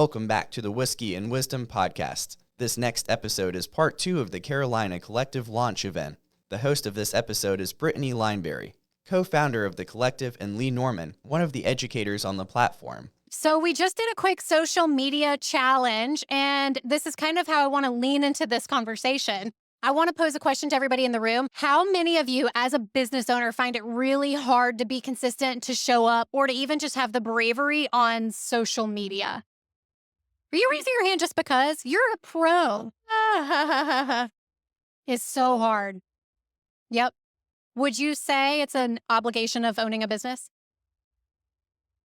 Welcome back to the Whiskey and Wisdom podcast. This next episode is part 2 of the Carolina Collective launch event. The host of this episode is Brittany Lineberry, co-founder of the collective, and Lee Norman, one of the educators on the platform. So we just did a quick social media challenge, and this is kind of how I want to lean into this conversation. I want to pose a question to everybody in the room. How many of you as a business owner find it really hard to be consistent, to show up, or to even just have the bravery on social media? Are you raising your hand just because? You're a pro. It's so hard. Yep. Would you say it's an obligation of owning a business?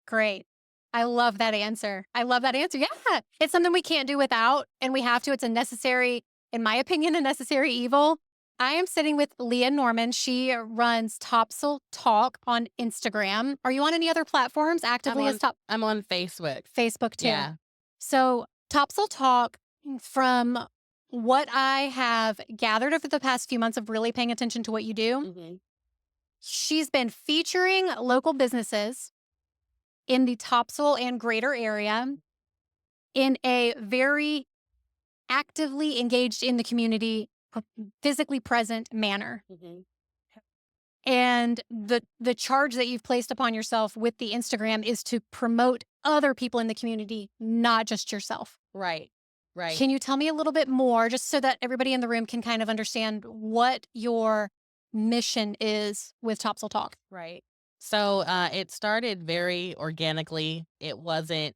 Great. I love that answer. Yeah. It's something we can't do without, and we have to. It's a necessary, in my opinion, a necessary evil. I am sitting with Leah Norman. She runs Topsel Talk on Instagram. Are you on any other platforms actively as Top? I'm on Facebook. Facebook too. Yeah. So Topsel Talk, from what I have gathered over the past few months of really paying attention to what you do, she's been featuring local businesses in the Topsel and greater area in a very actively engaged in the community, physically present manner. And the charge that you've placed upon yourself with the Instagram is to promote other people in the community, not just yourself. Right. Can you tell me a little bit more, just so that everybody in the room can kind of understand what your mission is with Topsel Talk? Right. So it started very organically. It wasn't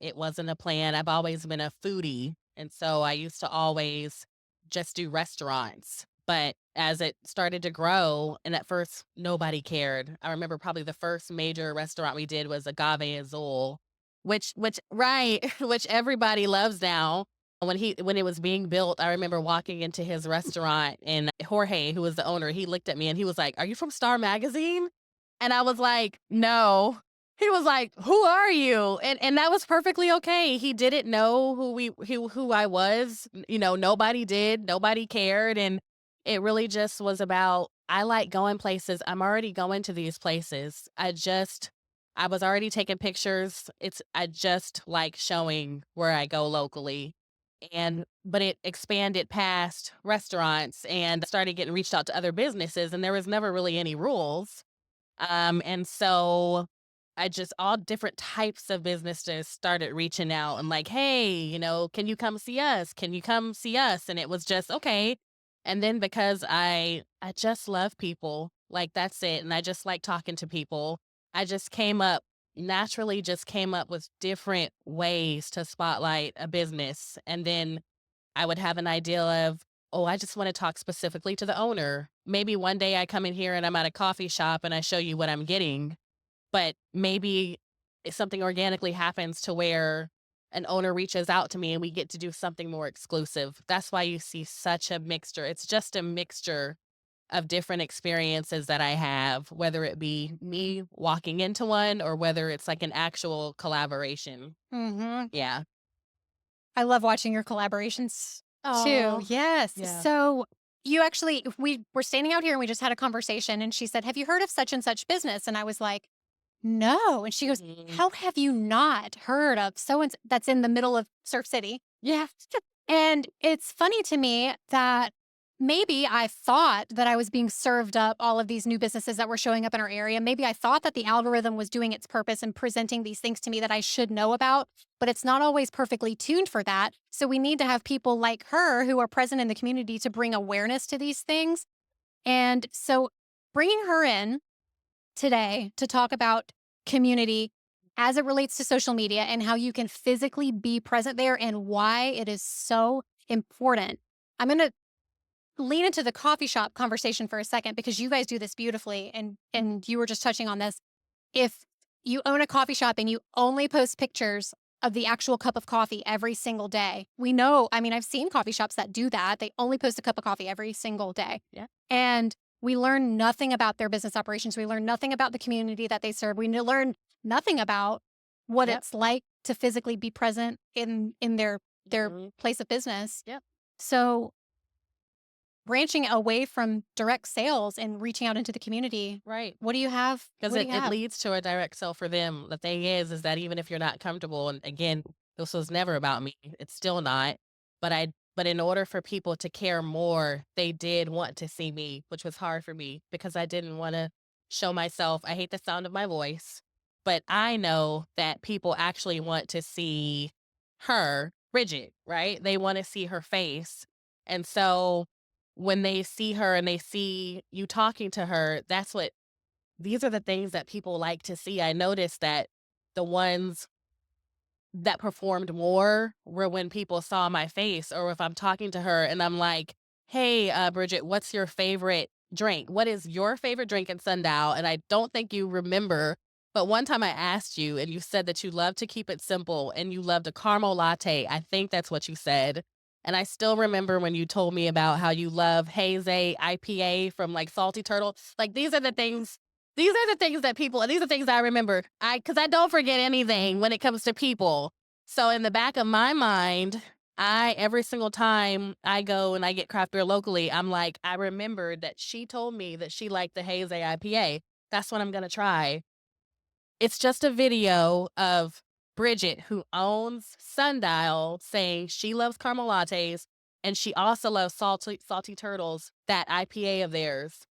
a plan. I've always been a foodie. And so I used to always just do restaurants. But as it started to grow, and at first nobody cared. I remember probably the first major restaurant we did was Agave Azul, which everybody loves now. When it was being built, I remember walking into his restaurant, and Jorge, who was the owner, he looked at me and he was like, "Are you from Star Magazine?" And I was like, "No." He was like, "Who are you?" And that was perfectly okay. He didn't know who I was. Nobody did. Nobody cared. And it really just was about, I like going places. I'm already going to these places. I was already taking pictures. I just like showing where I go locally. But it expanded past restaurants and started getting reached out to other businesses, and there was never really any rules. And so all different types of businesses started reaching out and like, "Hey, can you come see us? Can you come see us?" And it was just, okay. And then because I just love people, like that's it. And I just like talking to people. I just naturally came up with different ways to spotlight a business. And then I would have an idea of, oh, I just want to talk specifically to the owner. Maybe one day I come in here and I'm at a coffee shop and I show you what I'm getting. But maybe something organically happens to where an owner reaches out to me and we get to do something more exclusive. That's why you see such a mixture. It's just a mixture of different experiences that I have, whether it be me walking into one or whether it's like an actual collaboration. Yeah. I love watching your collaborations too. Yes. Yeah. So you actually, we were standing out here and we just had a conversation, and she said, "Have you heard of such and such business?" And I was like, "No." And she goes, "How have you not heard of so-and-so that's in the middle of Surf City?" Yeah. And it's funny to me that maybe I thought that I was being served up all of these new businesses that were showing up in our area. Maybe I thought that the algorithm was doing its purpose and presenting these things to me that I should know about, but it's not always perfectly tuned for that. So we need to have people like her who are present in the community to bring awareness to these things. And so bringing her in today to talk about community as it relates to social media and how you can physically be present there and why it is so important. I'm going to lean into the coffee shop conversation for a second, because you guys do this beautifully, and you were just touching on this. If you own a coffee shop and you only post pictures of the actual cup of coffee every single day, we know, I've seen coffee shops that do that. They only post a cup of coffee every single day. Yeah. And we learn nothing about their business operations. We learn nothing about the community that they serve. We learn nothing about what it's like to physically be present in their place of business. Yep. So branching away from direct sales and reaching out into the community. Right. What do you have? Because it leads to a direct sale for them. The thing is that even if you're not comfortable, and again, This was never about me. It's still not. But in order for people to care more, they did want to see me, which was hard for me because I didn't want to show myself. I hate the sound of my voice, but I know that people actually want to see her, Bridget, right? They want to see her face. And so when they see her and they see you talking to her, these are the things that people like to see. I noticed that the ones that performed more were when people saw my face, or if I'm talking to her and I'm like, "Hey, Bridget, what's your favorite drink? What is your favorite drink in Sundial?" And I don't think you remember, but one time I asked you and you said that you love to keep it simple and you loved a caramel latte. I think that's what you said. And I still remember when you told me about how you love Haze IPA from like Salty Turtle. Like these are the things that people, and these are things I remember. Because I don't forget anything when it comes to people. So in the back of my mind, every single time I go and I get craft beer locally, I'm like, I remembered that she told me that she liked the Haze IPA. That's what I'm going to try. It's just a video of Bridget, who owns Sundial, saying she loves caramel lattes and she also loves salty turtles, that IPA of theirs.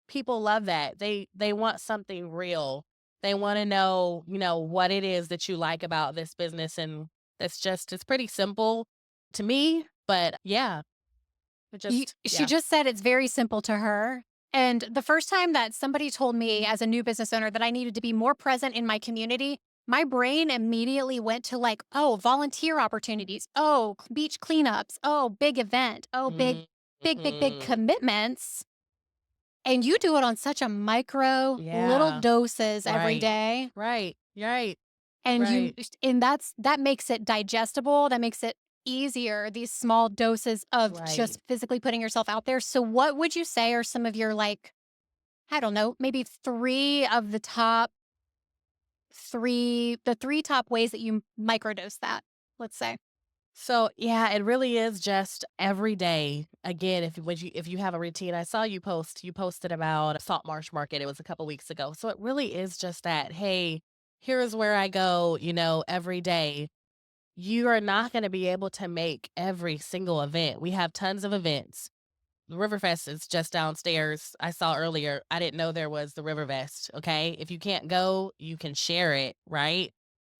People love that. They want something real. They want to know, what it is that you like about this business, and it's pretty simple to me, but yeah, She just said it's very simple to her. And the first time that somebody told me as a new business owner that I needed to be more present in my community, my brain immediately went to like, oh, volunteer opportunities. Oh, beach cleanups. Oh, big event. Oh, big Mhm. commitments. And you do it on such a micro little Yeah. doses every Right. day. Right. Right. And Right. that makes it digestible. That makes it easier, these small doses of Right. just physically putting yourself out there. So what would you say are some of your like, I don't know, maybe the three top ways that you microdose that, let's say. So yeah, it really is just every day. Again, if you have a routine, I saw you posted about Salt Marsh Market. It was a couple weeks ago. So it really is just that. Hey, here's where I go. Every day. You are not going to be able to make every single event. We have tons of events. The Riverfest is just downstairs. I saw earlier. I didn't know there was the Riverfest. Okay, if you can't go, you can share it, right?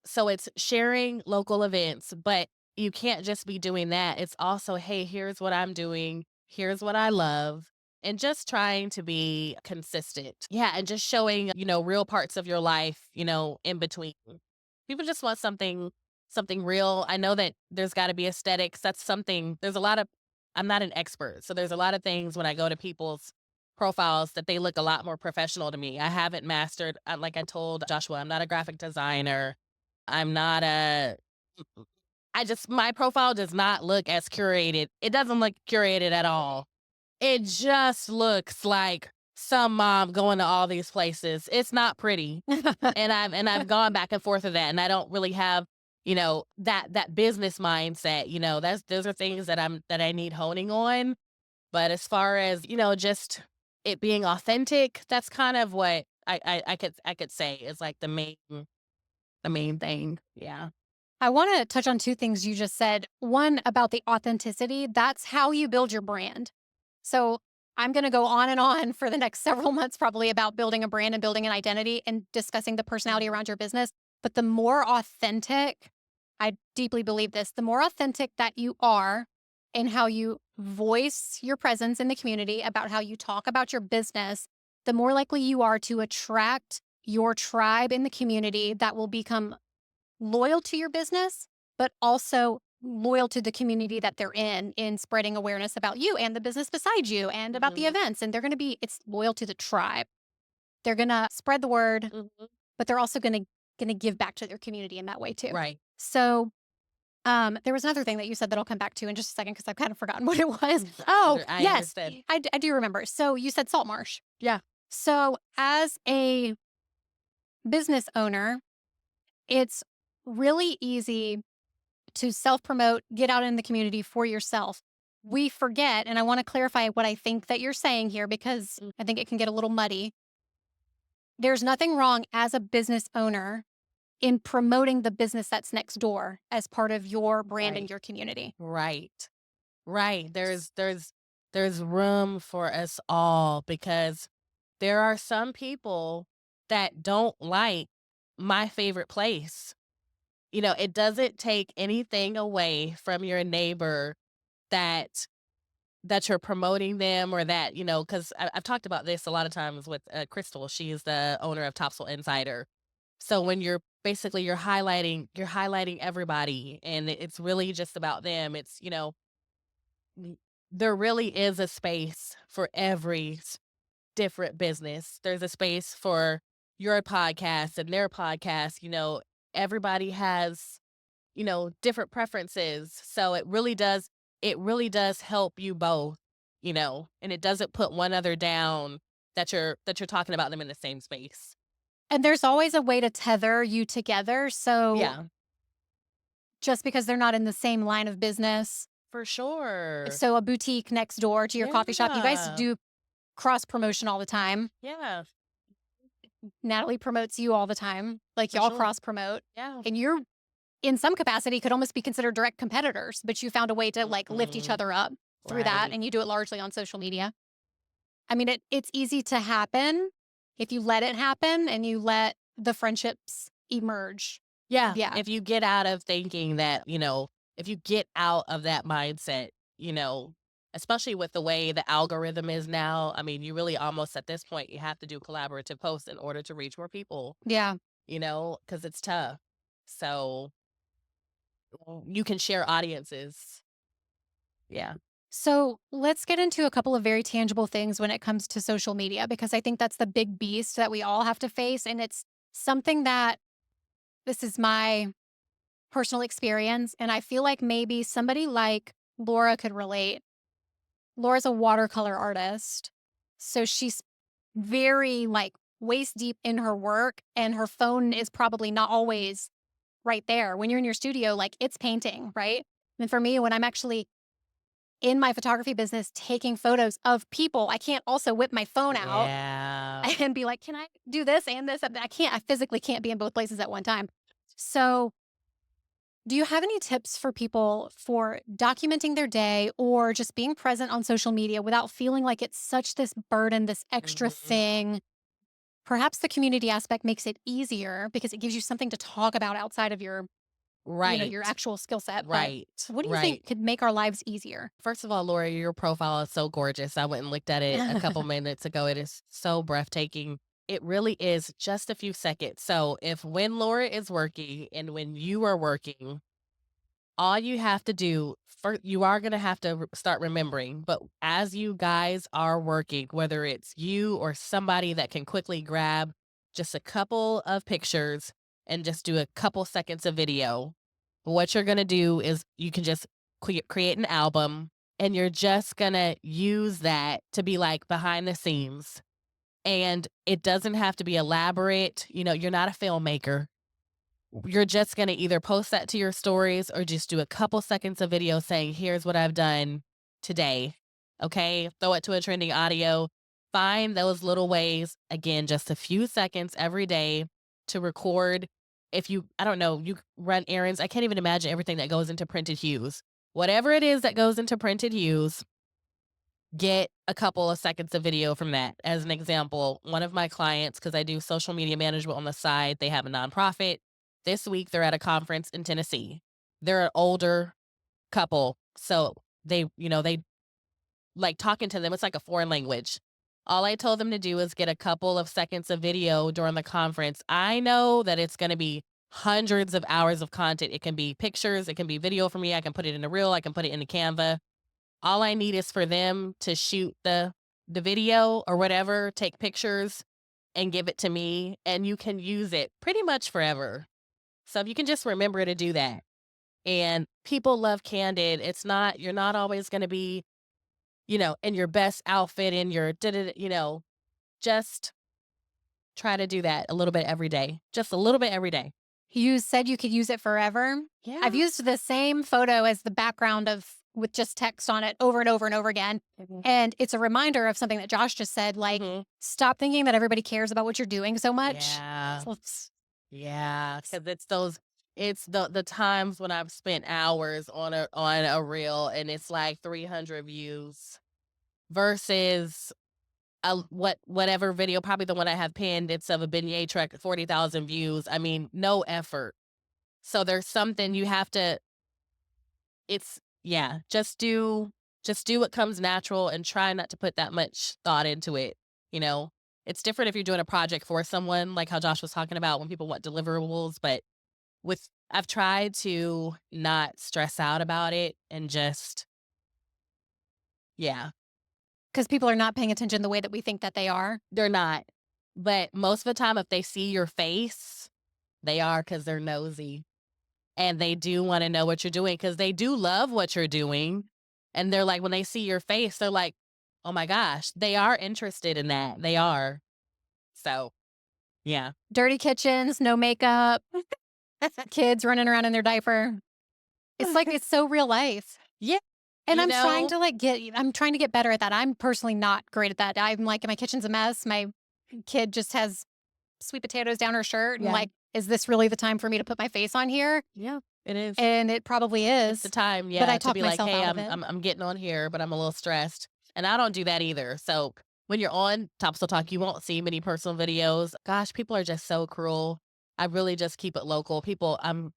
So it's sharing local events, but you can't just be doing that. It's also, hey, here's what I'm doing. Here's what I love. And just trying to be consistent. Yeah. And just showing, real parts of your life, in between. People just want something real. I know that there's got to be aesthetics. I'm not an expert. So there's a lot of things when I go to people's profiles that they look a lot more professional to me. I haven't mastered, like I told Joshua, I'm not a graphic designer. I'm not a my profile does not look as curated. It doesn't look curated at all. It just looks like some mom going to all these places. It's not pretty. And I've gone back and forth with that, and I don't really have, that business mindset. Those are things that I need honing on. But as far as, just it being authentic, that's kind of what I could say is like the main thing. Yeah. I want to touch on two things you just said. One about the authenticity. That's how you build your brand. So I'm going to go on and on for the next several months, probably about building a brand and building an identity and discussing the personality around your business. But the more authentic, I deeply believe this, the more authentic that you are in how you voice your presence in the community, about how you talk about your business, the more likely you are to attract your tribe in the community that will become loyal to your business, but also loyal to the community that they're in spreading awareness about you and the business beside you and about the Mhm. events. And it's loyal to the tribe. They're going to spread the word, Mhm. but they're also going to give back to their community in that way too. Right. So, there was another thing that you said that I'll come back to in just a second because I've kind of forgotten what it was. I Oh, I yes, understand. I do remember. So you said salt marsh. Yeah. So as a business owner, it's really easy to self promote, get out in the community for yourself. We forget, and I want to clarify what I think that you're saying here because Mm. I think it can get a little muddy. There's nothing wrong as a business owner in promoting the business that's next door as part of your brand and Right. your community. Right. Right. There's room for us all because there are some people that don't like my favorite place. It doesn't take anything away from your neighbor that you're promoting them or that, because I've talked about this a lot of times with Crystal. She is the owner of Topsel Insider. So when you're highlighting everybody and it's really just about them. It's, n- there really is a space for every different business. There's a space for your podcast and their podcast. Everybody has, different preferences. So it really does help you both, and it doesn't put one other down that you're talking about them in the same space. And there's always a way to tether you together. So Yeah, just because they're not in the same line of business, for sure. so a boutique next door to your coffee shop, you guys Yeah. do cross promotion all the time. Yeah, Natalie promotes you all the time. Like for y'all sure. cross promote. Yeah. And you're in some capacity could almost be considered direct competitors, but you found a way to like lift each Mhm. other up through that. Right. And you do it largely on social media. I mean, it's easy to happen if you let it happen and you let the friendships emerge. Yeah, Yeah. if you get out of thinking that, if you get out of that mindset, especially with the way the algorithm is now, I mean, you really almost at this point, you have to do collaborative posts in order to reach more people, Yeah. because it's tough. So you can share audiences. Yeah. So let's get into a couple of very tangible things when it comes to social media, because I think that's the big beast that we all have to face. And it's something that this is my personal experience. And I feel like maybe somebody like Laura could relate. Laura's a watercolor artist. So she's very like waist deep in her work, and her phone is probably not always right there. When you're in your studio, like it's painting, right? And for me, when I'm actually in my photography business taking photos of people, I can't also whip my phone out Yeah. and be like, can I do this and this? I can't, I physically can't be in both places at one time. So, do you have any tips for people for documenting their day or just being present on social media without feeling like it's such this burden, this extra Mhm. thing? Perhaps the community aspect makes it easier because it gives you something to talk about outside of your Right. actual skill set. But Right. what do you think Right. could make our lives easier? First of all, Laura, your profile is so gorgeous. I went and looked at it a couple minutes ago. It is so breathtaking. It really is just a few seconds. So, if when Laura is working and when you are working, all you have to do, you are going to have to start remembering. But as you guys are working, whether it's you or somebody that can quickly grab just a couple of pictures and just do a couple seconds of video, what you're going to do is you can just create an album and you're just going to use that to be like behind the scenes. And it doesn't have to be elaborate. You're not a filmmaker. You're just going to either post that to your stories or just do a couple seconds of video saying, here's what I've done today. Okay. Throw it to a trending audio. Find those little ways, again, just a few seconds every day to record. If you, I don't know, you run errands. I can't even imagine everything that goes into printed hues. Whatever it is that goes into printed hues, get a couple of seconds of video from that. As an example, one of my clients, because I do social media management on the side, they have a nonprofit. This week, they're at a conference in Tennessee. They're an older couple. So they like talking to them. It's like a foreign language. All I told them to do is get a couple of seconds of video during the conference. I know that it's going to be hundreds of hours of content. It can be pictures. It can be video for me. I can put it in a reel. I can put it in a Canva. All I need is for them to shoot the video or whatever, take pictures and give it to me, and you can use it pretty much forever. So if you can just remember to do that. And people love candid. You're not always going to be, in your best outfit in your just try to do that a little bit every day. Just a little bit every day. You said you could use it forever. Yeah. I've used the same photo as the background with just text on it over and over and over again. Mhm. And it's a reminder of something that Josh just said, like, Mhm. stop thinking that everybody cares about what you're doing so much. Yeah. So Yeah, because it's the times when I've spent hours on a reel and it's like 300 views versus whatever video, probably the one I have pinned, it's of a beignet truck, 40,000 views. I mean, no effort. So there's something you have to it's yeah, just do what comes natural and try not to put that much thought into it, you know? It's different if you're doing a project for someone, like how Josh was talking about when people want deliverables, but with I've tried to not stress out about it and just yeah, Because people are not paying attention the way that we think that they are. they're not. But most of the time if they see your face, they are because 'cause they're nosy. And they do wanna know what you're doing because they do love what you're doing, and they're like when they see your face, they're like, "Oh my gosh," they are interested in that, they are. So, yeah. Dirty kitchens, no makeup, kids running around in their diaper. It's like it's so real life. Yeah, And you I'm trying know? to I'm trying to get better at that. I'm personally not great at that. I'm like, my kitchen's a mess. My kid just has sweet potatoes down her shirt. And Yeah. like, is this really the time for me to put my face on here? Yeah, it is. And it probably It's is. the time, But I yeah, to talk be like, myself "Hey, out of it. I'm getting on here, but I'm a little stressed." And I don't do that either. So, when you're on Topsel Talk, you won't see many personal videos. Gosh, people are just so cruel. I really just keep it local. I'm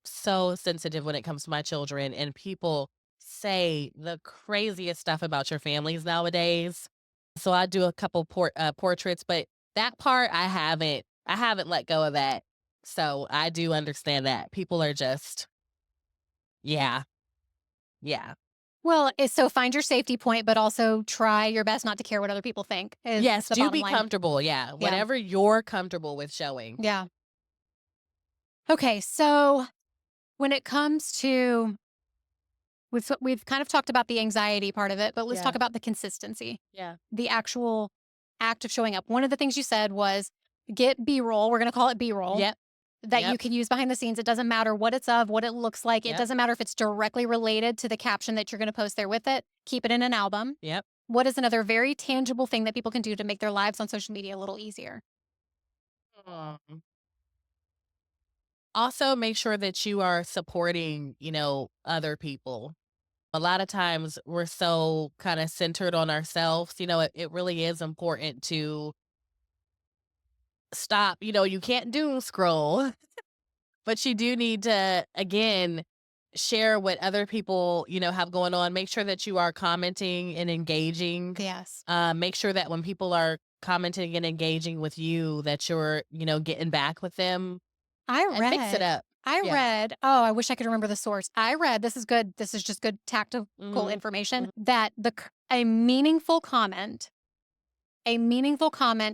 so sensitive when it comes to my children, and people say the craziest stuff about your families nowadays. So I do a couple portraits, but that part I haven't let go of that. So I do understand that people are just yeah, yeah, Well, so find your safety point, but also try your best not to care what other people think is yes. the Do bottom be line. comfortable, yeah. Yeah. Whatever you're comfortable with showing. Yeah. Okay. So when it comes to, we've kind of talked about the anxiety part of it, but let's Yeah, talk about the consistency, yeah, the actual act of showing up. One of the things you said was get B-roll. We're going to call it B-roll yep, that you yep, can use behind the scenes. It doesn't matter what it's of, what it looks like. It yep, doesn't matter if it's directly related to the caption that you're going to post there with it. Keep it in an album. yep. What is another very tangible thing that people can do to make their lives on social media a little easier? Um, Also, make sure that you are supporting, other people. A lot of times we're so kind of centered on ourselves. It really is important to stop. You can't doom scroll, but you do need to, again, share what other people, have going on. Make sure that you are commenting and engaging. Yes. Make sure that when people are commenting and engaging with you, that you're, getting back with them and mix it up. Yeah. Oh, I wish I could remember the source. I read, this is good. This is just good tactical Hmm. information that a meaningful comment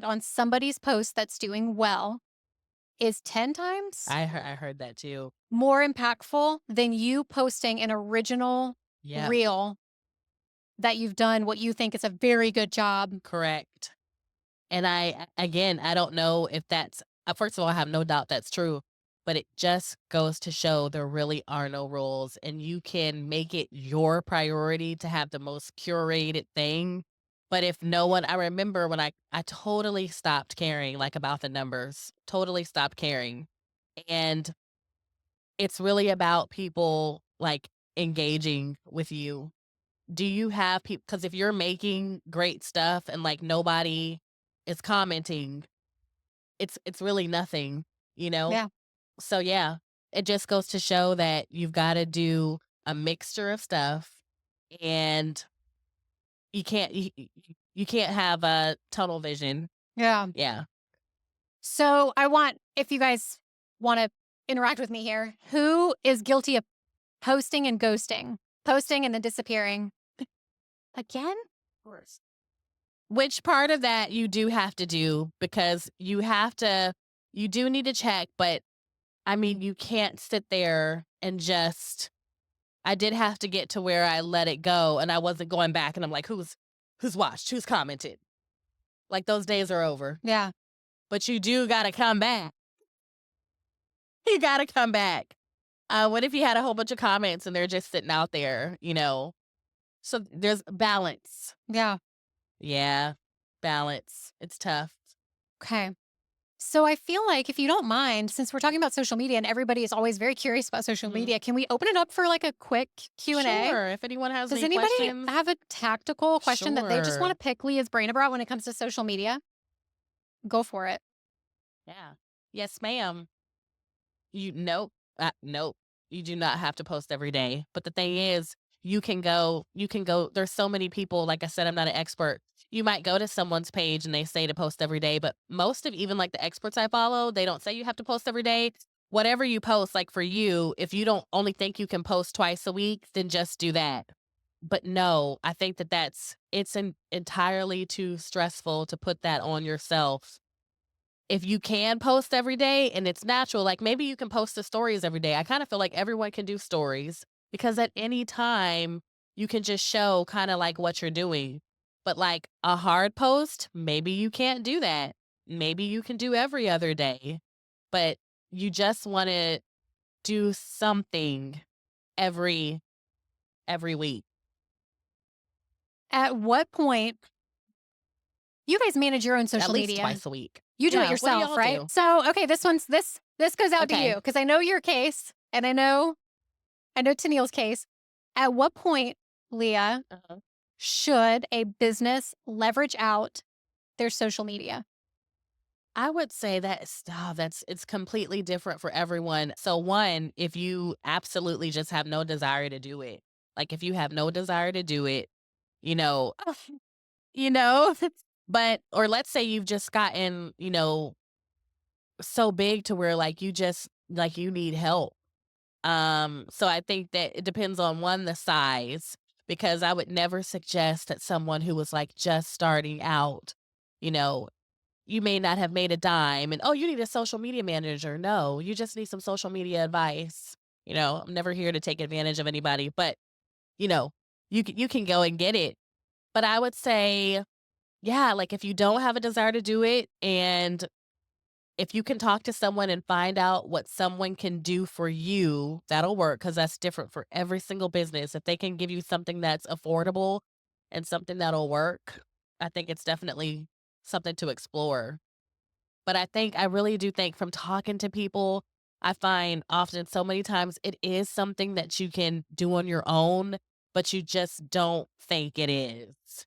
on somebody's post that's doing well is 10 times I heard that too. more impactful than you posting an original Yeah. reel that you've done what you think is a very good job. Correct. And I don't know if that's first of all, I have no doubt that's true, but it just goes to show there really are no rules and you can make it your priority to have the most curated thing. But if no one, I remember when I totally stopped caring like about the numbers, totally stopped caring. And it's really about people like engaging with you. Do you have people? Because if you're making great stuff and like nobody is commenting, it's really nothing, you know? Yeah. So yeah, it just goes to show that you've gotta do a mixture of stuff and you can't have a tunnel vision. Yeah. Yeah. So if you guys want to interact with me here, who is guilty of posting and ghosting? Posting and then disappearing. Again? Course. Which part of that you do have to do because you do need to check, but I mean, you can't sit there and just I did have to get to where I let it go and I wasn't going back and I'm like, who's watched? Who's commented? Like those days are over. Yeah. But you do gotta come back. You gotta come back. What if you had a whole bunch of comments and they're just sitting out there, So there's balance. Yeah. Yeah. Balance. It's tough. Okay. So I feel like if you don't mind, since we're talking about social media and everybody is always very curious about social Mhm. media, can we open it up for like a quick Q&A? Sure. If anyone has Does any anybody questions, have a tactical question that they just want sure. to pick Leah's brain about when it comes to social media? Go for it. Yeah. Yes, ma'am. Nope. Nope. You do not have to post every day. But the thing is, you can go, there's so many people, like I said, I'm not an expert. You might go to someone's page and they say to post every day, but most of even like the experts I follow, they don't say you have to post every day. Whatever you post, like for you, if you don't only think you can post twice a week, then just do that. But no, I think that entirely too stressful to put that on yourself. If you can post every day and it's natural, like maybe you can post the stories every day. I kind of feel like everyone can do stories because at any time you can just show kind of like what you're doing. But like a hard post, maybe you can't do that. Maybe you can do every other day, but you just want to do something every every week. At what point you guys manage your own At social least media? twice a week. You do it Yeah, what do yourself, y'all right? do? So, okay, this goes out to you Okay. because I know your case and I know Tennille's case. At what point, Leah, Uh-huh. should a business leverage out their social media? I would say it's completely different for everyone. So one, if you absolutely just have no desire to do it, like if you have no desire to do it, you know, you know, but or let's say you've just gotten, so big to where like you just like you need help. So I think that it depends on one, the size, because I would never suggest that someone who was like just starting out, you know, you may not have made a dime and, "Oh, you need a social media manager." No, you just need some social media advice. I'm never here to take advantage of anybody, but, you know, you can go and get it. But I would say, yeah, like, if you don't have a desire to do it, and if you can talk to someone and find out what someone can do for you, that'll work because that's different for every single business. If they can give you something that's affordable and something that'll work, I think it's definitely something to explore. But I really do think from talking to people, I find often so many times it is something that you can do on your own, but you just don't think it is.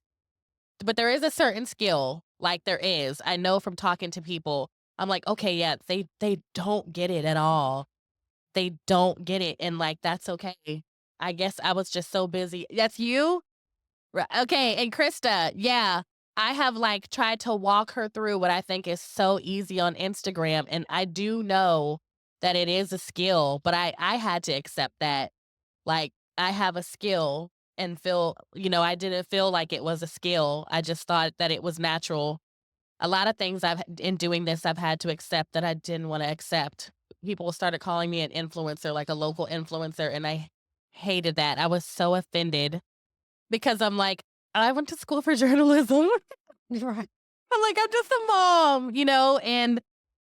But there is a certain skill, like there is. I know from talking to people, I'm like, okay, yeah, they don't get it at all. They don't get it. And like that's okay. I guess I was just so busy. That's you? Right. Okay. And Krista, yeah, I have like tried to walk her through what I think is so easy on Instagram. And I do know that it is a skill, but I had to accept that. Like I have a skill and I didn't feel like it was a skill. I just thought that it was natural. A lot of things in doing this, I've had to accept that I didn't want to accept. People started calling me an influencer, like a local influencer. And I hated that. I was so offended because I'm like, I went to school for journalism. Right. I'm like, I'm just a mom, and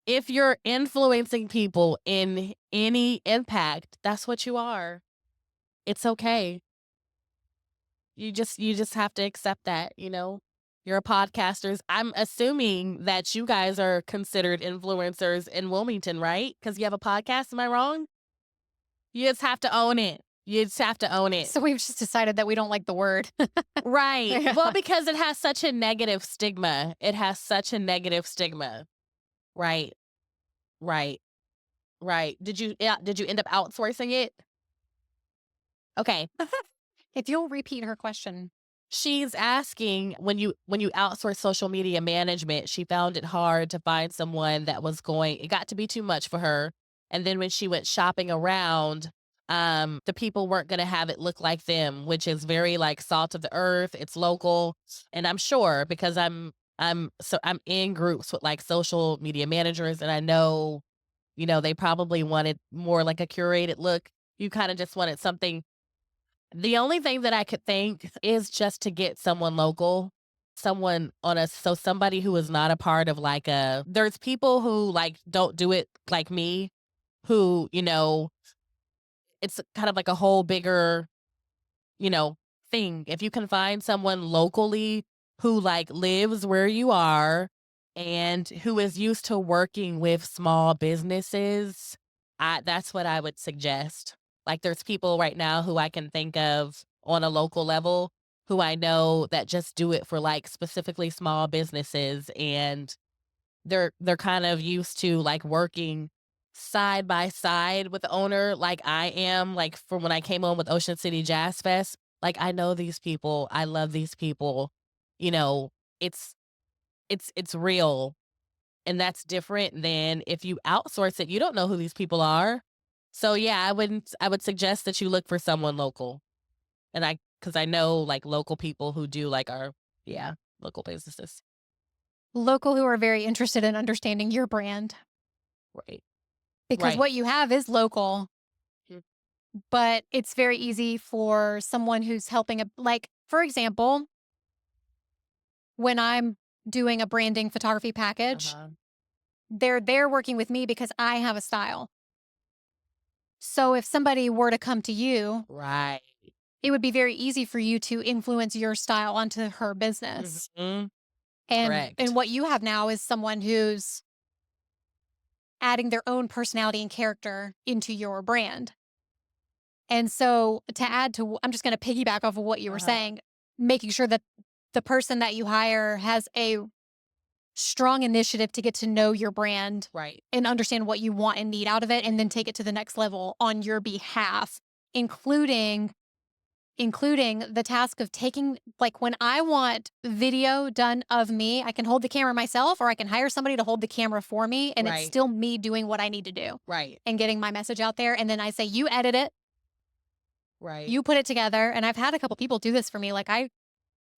if you're influencing people in any impact, that's what you are. It's okay. You just have to accept that. You're a podcasters. I'm assuming that you guys are considered influencers in Wilmington, right? Because you have a podcast. Am I wrong? You just have to own it. You just have to own it. So we've just decided that we don't like the word. Right. Yeah. Well, because it has such a negative stigma. It has such a negative stigma. Right. Right. Right. Did you end up outsourcing it? Okay. If you'll repeat her question. She's asking when you outsource social media management, she found it hard to find someone that was it got to be too much for her. And then when she went shopping around, the people weren't gonna have it look like them, which is very like salt of the earth. It's local. And I'm sure because I'm in groups with like social media managers and I know, they probably wanted more like a curated look. You kind of just wanted something. The only thing that I could think is just to get someone local, somebody who is not a part of there's people who like don't do it like me, who, it's kind of like a whole bigger, you know, thing. If you can find someone locally who like lives where you are and who is used to working with small businesses, that's what I would suggest. Like, there's people right now who I can think of on a local level who I know that just do it for, like, specifically small businesses, and they're kind of used to, like, working side by side with the owner like I am, like, from when I came on with Ocean City Jazz Fest. Like, I know these people, I love these people, you know, it's it's real, and that's different than if you outsource it, you don't know who these people are. So, yeah, I would suggest that you look for someone local, and because I know, like, local people who do, like, our yeah, local businesses. Local who are very interested in understanding your brand Right. because Right. what you have is local, Mm. but it's very easy for someone who's helping like, for example, when I'm doing a branding photography package, Uh-huh. they're working with me because I have a style. So if somebody were to come to you, Right. it would be very easy for you to influence your style onto her business. Mhm. And Correct. what you have now is someone who's adding their own personality and character into your brand. And so to add to I'm just going to piggyback off of what you were Uh-huh. saying, making sure that the person that you hire has a strong initiative to get to know your brand Right. and understand what you want and need out of it and then take it to the next level on your behalf, including the task of taking, like, when I want video done of me, I can hold the camera myself or I can hire somebody to hold the camera for me and it's Right. still me doing what I need to do Right. and getting my message out there, and then I say you edit it, Right. you put it together, and I've had a couple people do this for me. Like, I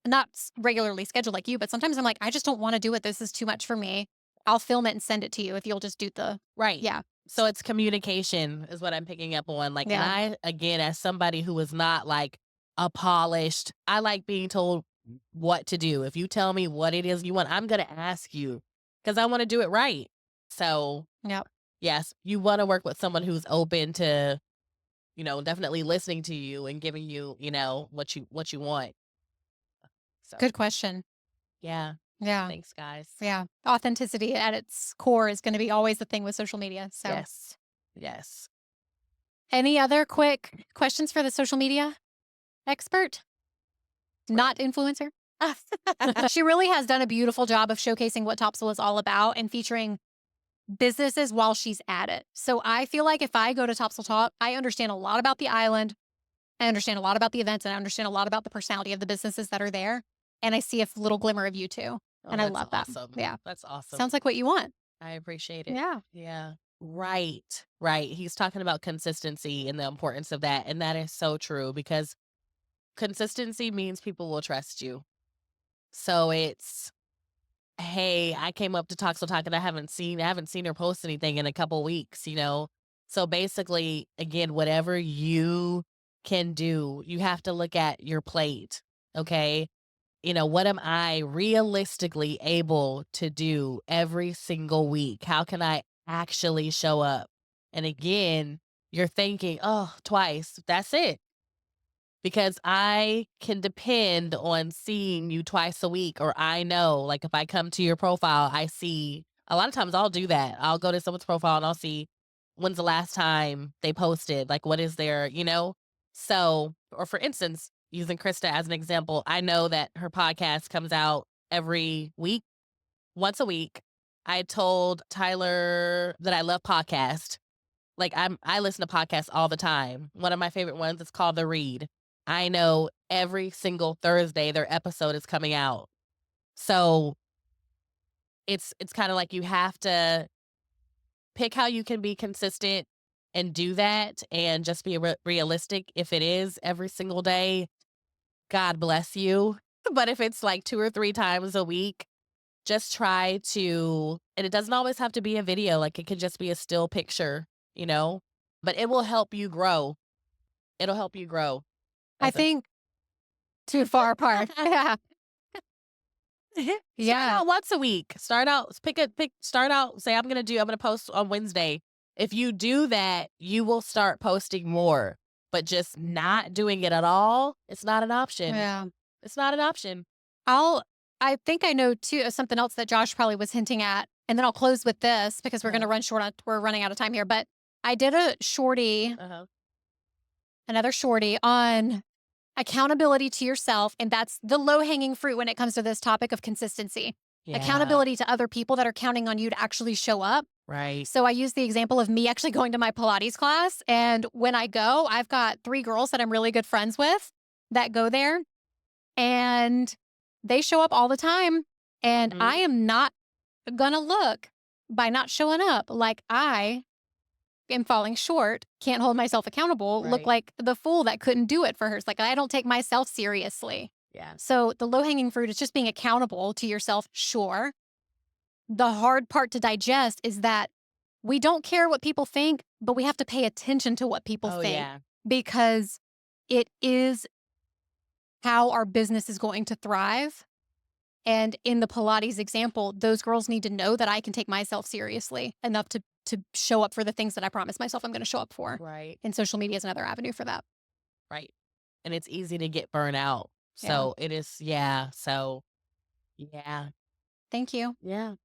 not regularly scheduled like you, but sometimes I'm like, I just don't want to do it. This is too much for me. I'll film it and send it to you if you'll just do the Right. yeah. So it's communication is what I'm picking up on. Like, and Yeah. I, again, as somebody who is not like a polished, I like being told what to do. If you tell me what it is you want, I'm going to ask you because I want to do it right. So, Yep. yes, you want to work with someone who's open to, definitely listening to you and giving you, what you want. So, Good question. yeah. Yeah. Thanks, guys. Yeah. Authenticity at its core is going to be always the thing with social media. So, Yes. Yes. any other quick questions for the social media expert? Not influencer? She really has done a beautiful job of showcasing what Topsel is all about and featuring businesses while she's at it. So I feel like if I go to Topsel Talk, I understand a lot about the island. I understand a lot about the events and I understand a lot about the personality of the businesses that are there. And I see a little glimmer of you too. Oh, And I that's love that. awesome. Yeah. That's awesome. Sounds like what you want. I appreciate it. Yeah. Yeah. Right. Right. He's talking about consistency and the importance of that. And that is so true because consistency means people will trust you. So it's, hey, I came up to Toxel Talk and I haven't seen her post anything in a couple weeks, So basically, again, whatever you can do, you have to look at your plate. Okay. What am I realistically able to do every single week? How can I actually show up? And again, you're thinking, oh, twice. That's it. Because I can depend on seeing you twice a week, or I know, like, if I come to your profile, I see a lot of times I'll do that. I'll go to someone's profile and I'll see when's the last time they posted, like, what is their. So, or for instance, using Krista as an example, I know that her podcast comes out every week, once a week. I told Tyler that I love podcast. Like, I listen to podcasts all the time. One of my favorite ones is called The Read. I know every single Thursday their episode is coming out. So it's kind of like you have to pick how you can be consistent and do that and just be realistic. If it is every single day, God bless you. But if it's like 2 or 3 times a week, just try to, and it doesn't always have to be a video, like it could just be a still picture, you know, but it will help you grow. It'll help you grow. I As a think too far apart. Yeah. Start Yeah. out once a week. Start out, say I'm gonna post on Wednesday. If you do that, you will start posting more. But just not doing it at all, it's not an option. Yeah. It's not an option. I'll I think I know too something else that Josh probably was hinting at, and then I'll close with this because we're going to run short. We're running out of time here, but I did a shorty, Uh-huh. another shorty on accountability to yourself, and that's the low hanging fruit when it comes to this topic of consistency. Yeah. Accountability to other people that are counting on you to actually show up. Right. So I use the example of me actually going to my Pilates class, and when I go, I've got 3 girls that I'm really good friends with that go there, and they show up all the time, and I am not gonna look by not showing up like I am falling short, can't hold myself accountable, look Right. like the fool that couldn't do it for her. It's like I don't take myself seriously. Yeah. So the low hanging fruit is just being accountable to yourself, sure. The hard part to digest is that we don't care what people think, but we have to pay attention to what people Oh, think yeah. because it is how our business is going to thrive. And in the Pilates example, those girls need to know that I can take myself seriously enough to show up for the things that I promise myself I'm going to show up for. Right. And social media is another avenue for that. Right. And it's easy to get burnt out. Yeah. So it is, yeah. So, yeah. Thank you. Yeah.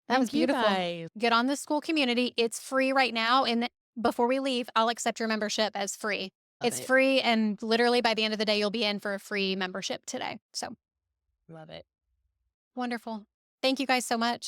That was Thank you beautiful. guys. Get on the school community. It's free right now. And before we leave, I'll accept your membership as free. Love It's it. free. And literally by the end of the day, you'll be in for a free membership today. So Love it. wonderful. Thank you guys so much.